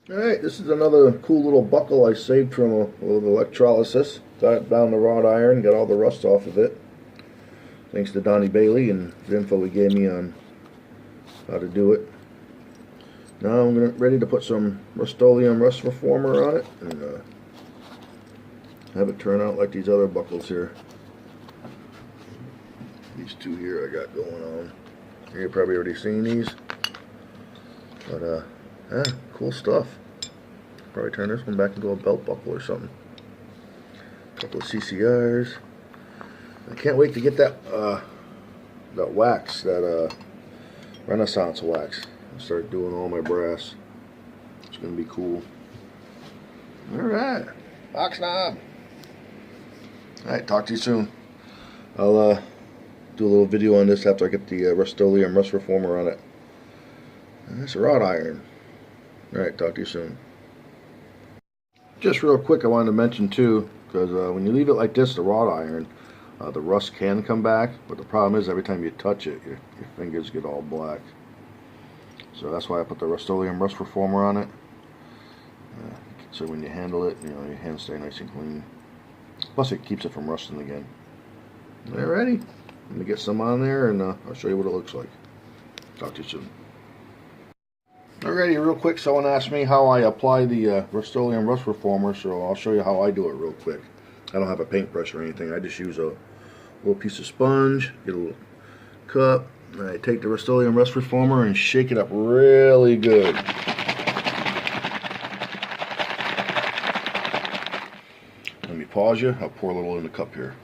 Alright, this is another cool little buckle I saved from a little electrolysis. Got it down the wrought iron, got all the rust off of it. Thanks to Donnie Bailey and the info he gave me on how to do it. Now I'm ready to put some Rust-Oleum rust reformer on it and have it turn out like these other buckles here. These two here I got going on. You've probably already seen these. But yeah, cool stuff. Probably turn this one back into a belt buckle or something. A couple of CCRs. I can't wait to get that that wax, that Renaissance wax, and start doing all my brass. It's gonna be cool. All right, box knob. All right, talk to you soon. I'll do a little video on this after I get the Rust-Oleum rust reformer on it. And it's a wrought iron. Alright, talk to you soon. Just real quick, I wanted to mention too, because when you leave it like this, the wrought iron, the rust can come back, but the problem is every time you touch it, your fingers get all black. So that's why I put the Rust-Oleum rust reformer on it. So when you handle it, your hands stay nice and clean. Plus it keeps it from rusting again. Alrighty, let me get some on there and I'll show you what it looks like. Talk to you soon. Alrighty, real quick, someone asked me how I apply the Rust-Oleum rust reformer, so I'll show you how I do it real quick. I don't have a paintbrush or anything. I just use a little piece of sponge, get a little cup, and I take the Rust-Oleum rust reformer and shake it up really good. Let me pause you. I'll pour a little in the cup here.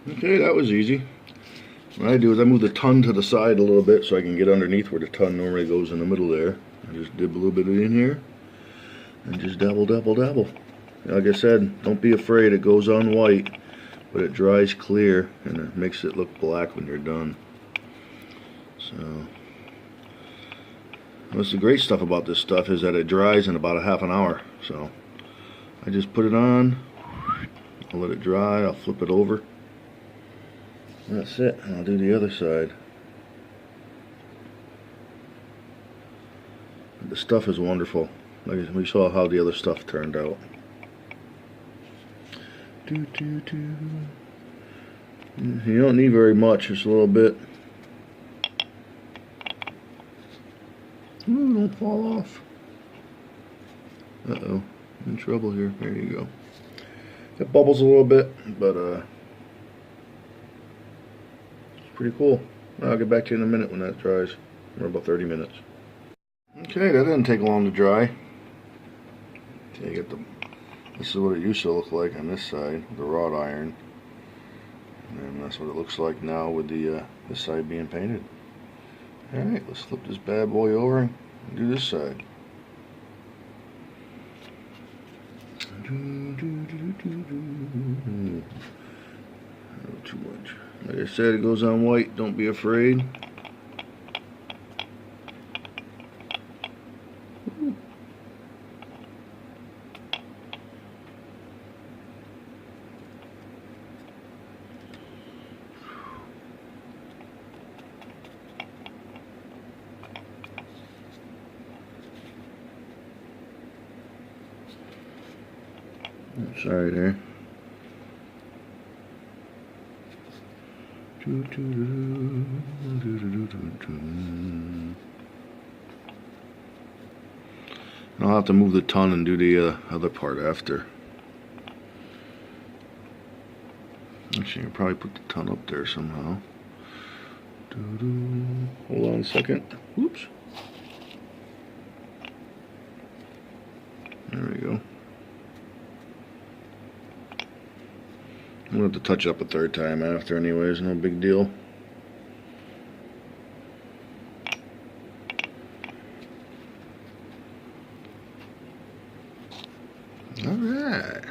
Okay, that was easy. What I do is I move the ton to the side a little bit so I can get underneath where the ton normally goes in the middle there. I just dip a little bit in here and just dabble, dabble, dabble. Like I said, don't be afraid. It goes on white, but it dries clear and it makes it look black when you're done. So, what's the great stuff about this stuff is that it dries in about a half an hour. So, I just put it on, I'll let it dry, I'll flip it over. That's it, and I'll do the other side. The stuff is wonderful. Like we saw how the other stuff turned out. You don't need very much, just a little bit. Ooh, don't fall off. Uh-oh, in trouble here. There you go. It bubbles a little bit, but pretty cool. I'll get back to you in a minute when that dries. We're about 30 minutes. Okay, that didn't take long to dry. Okay, you get this is what it used to look like on this side, the wrought iron. And that's what it looks like now with the this side being painted. Alright, let's flip this bad boy over and do this side. Not too much. Like I said, it goes on white. Don't be afraid. Sorry there. I'll have to move the ton and do the other part after. Actually, I'll probably put the ton up there somehow. Hold on a second. Whoops. There we go. I'm going to have to touch it up a third time after anyways, no big deal. Alright.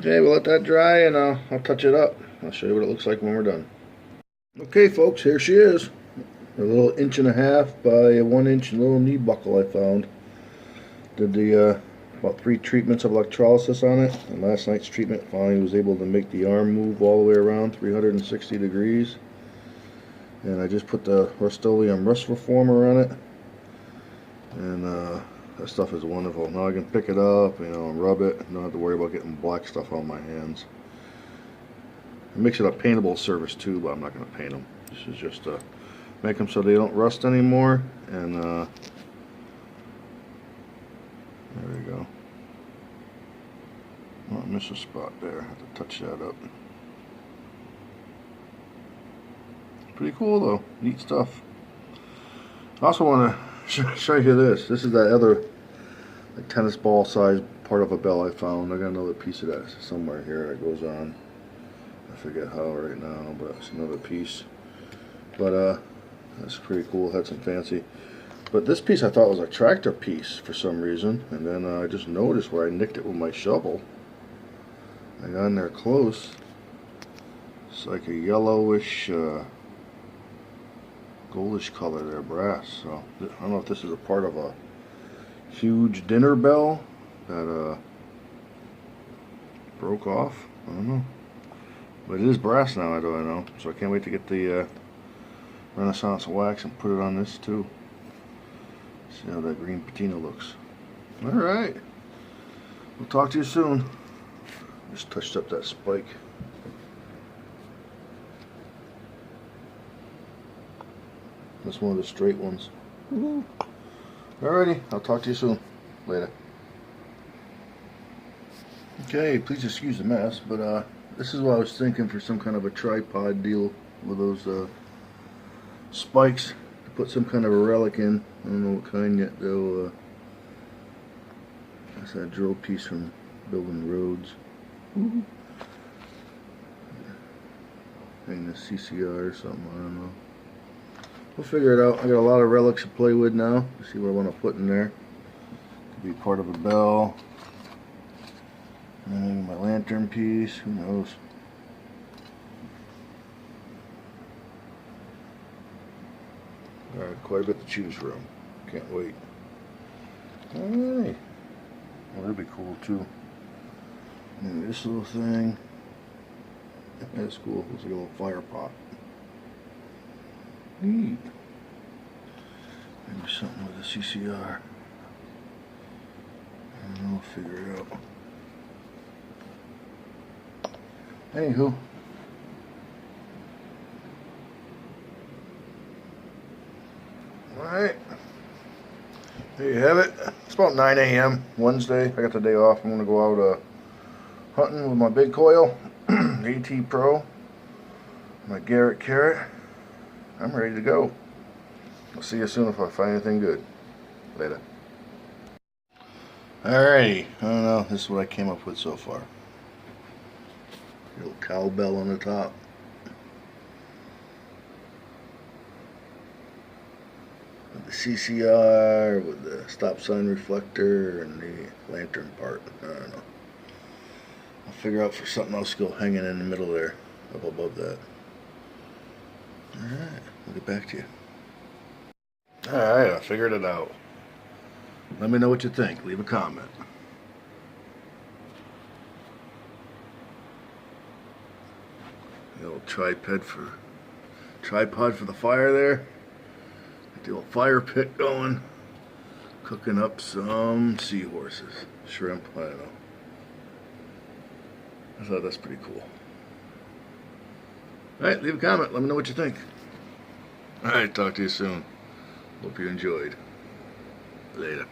Okay, we'll let that dry and I'll touch it up. I'll show you what it looks like when we're done. Okay, folks, here she is. A little 1.5 inch by 1 inch little knee buckle I found. Did the about 3 treatments of electrolysis on it, and last night's treatment finally was able to make the arm move all the way around 360 degrees. And I just put the Rust-Oleum rust reformer on it, and that stuff is wonderful. Now I can pick it up, and rub it. Don't have to worry about getting black stuff on my hands. It makes it a paintable surface too, but I'm not going to paint them. This is just to make them so they don't rust anymore. And there we go. Oh, I missed a spot there. I have to touch that up. Pretty cool though. Neat stuff. I also want to show you this. This is that other tennis ball size part of a bell I found. I got another piece of that somewhere here that goes on. I forget how right now, but it's another piece. But that's pretty cool. Had some fancy. But this piece I thought was a tractor piece for some reason, and then I just noticed where I nicked it with my shovel. I got in there close. It's like a yellowish, goldish color there, brass. So I don't know if this is a part of a huge dinner bell that broke off. I don't know. But it is brass now, I know. So I can't wait to get the Renaissance wax and put it on this too. See how that green patina looks. Alright. We'll talk to you soon. Just touched up that spike. That's one of the straight ones. Alrighty, I'll talk to you soon. Later. Okay, please excuse the mess, but this is what I was thinking for some kind of a tripod deal with those spikes to put some kind of a relic in. I don't know what kind yet though. That's that drill piece from building roads. Hang the CCR or something, I don't know. We'll figure it out. I got a lot of relics to play with now. See what I want to put in there. Could be part of a bell. Maybe my lantern piece, who knows. Alright, quite a bit to choose from. Can't wait. Alright. Well, that'd be cool too. And this little thing. That's cool. Looks like a little fire pot. Neat. Maybe something with a CCR. I don't know, figure it out. Anywho. Alright. There you have it. It's about 9 a.m. Wednesday. I got the day off. I'm going to go out hunting with my big coil. AT Pro. My Garrett Carrot. I'm ready to go. I'll see you soon if I find anything good. Later. Alrighty. I don't know. This is what I came up with so far. Little cowbell on the top. With the CCR, with the stop sign reflector, and the lantern part. I don't know. I'll figure out for something else to go hanging in the middle there, up above that. Alright, I'll get back to you. Alright, I figured it out. Let me know what you think. Leave a comment. The old tripod for the fire there. Get the old fire pit going. Cooking up some seahorses. Shrimp, I don't know. I thought that's pretty cool. Alright, leave a comment. Let me know what you think. Alright, talk to you soon. Hope you enjoyed. Later.